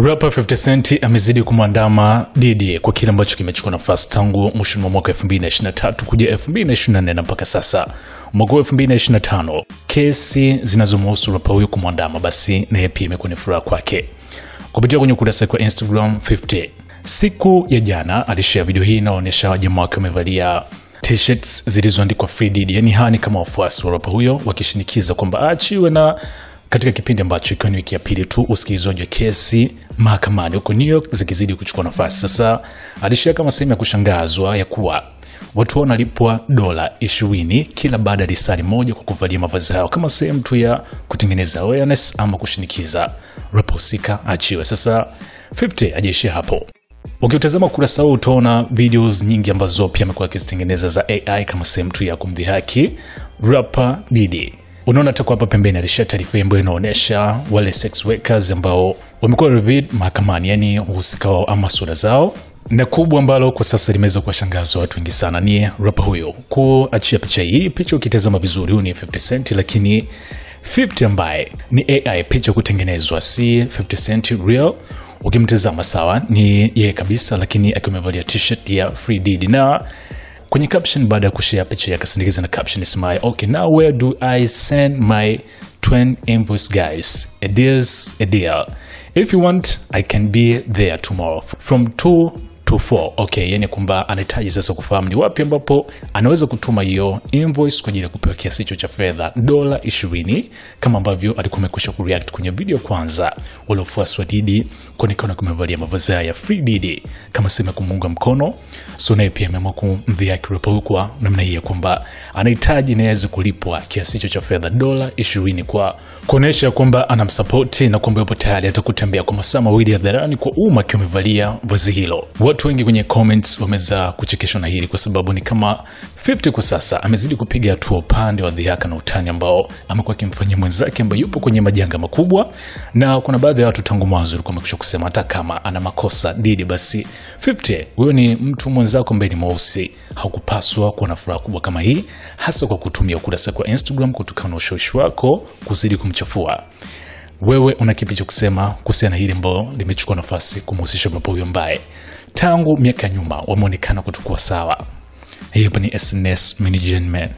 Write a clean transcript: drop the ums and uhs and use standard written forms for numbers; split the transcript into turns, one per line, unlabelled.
Rapper 50 Cent amezidi kumwandama Diddy kwa kile ambacho kimechukua nafasi tangu mwishoni mwa mwaka 2023 kuja 2024 na mpaka sasa. Mwaka 2025 kesi zinazomhusu rapper huyo kumwandama basi na pia imekuwa ni furaha kwake. Kupitia kwenye ukurasa wa Instagram 50 siku ya jana alishare video hii inaonyesha jamaa wake wamevalia t-shirts zilizoandikwa Free Diddy, yani hani kama wafuasi wa rapper huyo wakishinikiza kwamba aachiwe, na katika kipindi ambacho ikiwa ni wiki ya pili tu usikilizwaji wa kesi mahakamani huko New York zikizidi kuchukua nafasi. Sasa alishia kama sehemu ya kushangazwa ya kuwa watu wanalipwa $20 kila baada ya risali moja kwa kuvalia mavazi yao kama sehemu tu ya kutengeneza awareness ama kushinikiza rapper husika achiwe. Sasa 50 hajaishia hapo. Ukiutazama kurasa huu utaona videos nyingi ambazo pia amekuwa akizitengeneza za AI kama sehemu tu ya kumdhihaki rapper Diddy. Unaona hata hapa pembeni alishia taarifa ambayo inaonyesha wale sex workers ambao wamekuwa revealed mahakamani, yani uhusika wao ama sura zao. Na kubwa ambalo kwa sasa limeweza kuwashangaza watu wengi sana ni rapper huyo kuachia picha hii. Picha ukitazama vizuri huyu ni 50 Cent, lakini 50 ambaye ni AI picha kutengenezwa, si 50 Cent real. Ukimtazama sawa ni yeye kabisa, lakini akiwa amevalia t-shirt ya Free Diddy. Na kwenye caption baada ya kushare picha yakasindikiza na caption isemayo, okay, now where do I send my twin invoice guys? A deal. If you want, I can be there tomorrow from 2 to 4. Okay, yani kwamba anahitaji sasa kufahamu ni wapi ambapo anaweza kutuma hiyo invoice kwa ajili ya kupewa kiasi hicho cha fedha $20, kama ambavyo alikuwa amekwisha kureact kwenye video kwanza wale wafuasi wa Diddy kuonekana kumevalia mavazi ya Free Diddy kama sema kumuunga mkono. So naye pia ameamua kumdhihaki rapper kwa namna hii kwamba anahitaji naweza kulipwa kiasi hicho cha fedha $20 kwa kuonesha kwamba anamsupport na kwamba yupo tayari atakutembea kwa masaa mawili hadharani kwa umma akiwa amevalia vazi hilo. Watu wengi kwenye comments wameza kuchekeshwa na hili kwa sababu ni kama 50 kwa sasa amezidi kupiga hatua upande wa dhihaka na utani ambao amekuwa akimfanyia mwenzake ambaye yupo kwenye majanga makubwa. Na kuna baadhi ya watu tangu mwanzo walikuwa wamekwisha kusema hata kama ana makosa Diddy, basi 50 wewe ni mtu mwenzako ambaye ni mweusi, haukupaswa kuwa na furaha kubwa kama hii, hasa kwa kutumia ukurasa kwa Instagram kutokana na ushawishi wako kuzidi kumchafua. Wewe una kipi cha kusema kuhusiana na hili ambalo limechukua nafasi kumhusisha rapper huyo ambaye tangu miaka nyuma wameonekana kutokuwa sawa? Hii hapa ni SNS Mini Gen Man.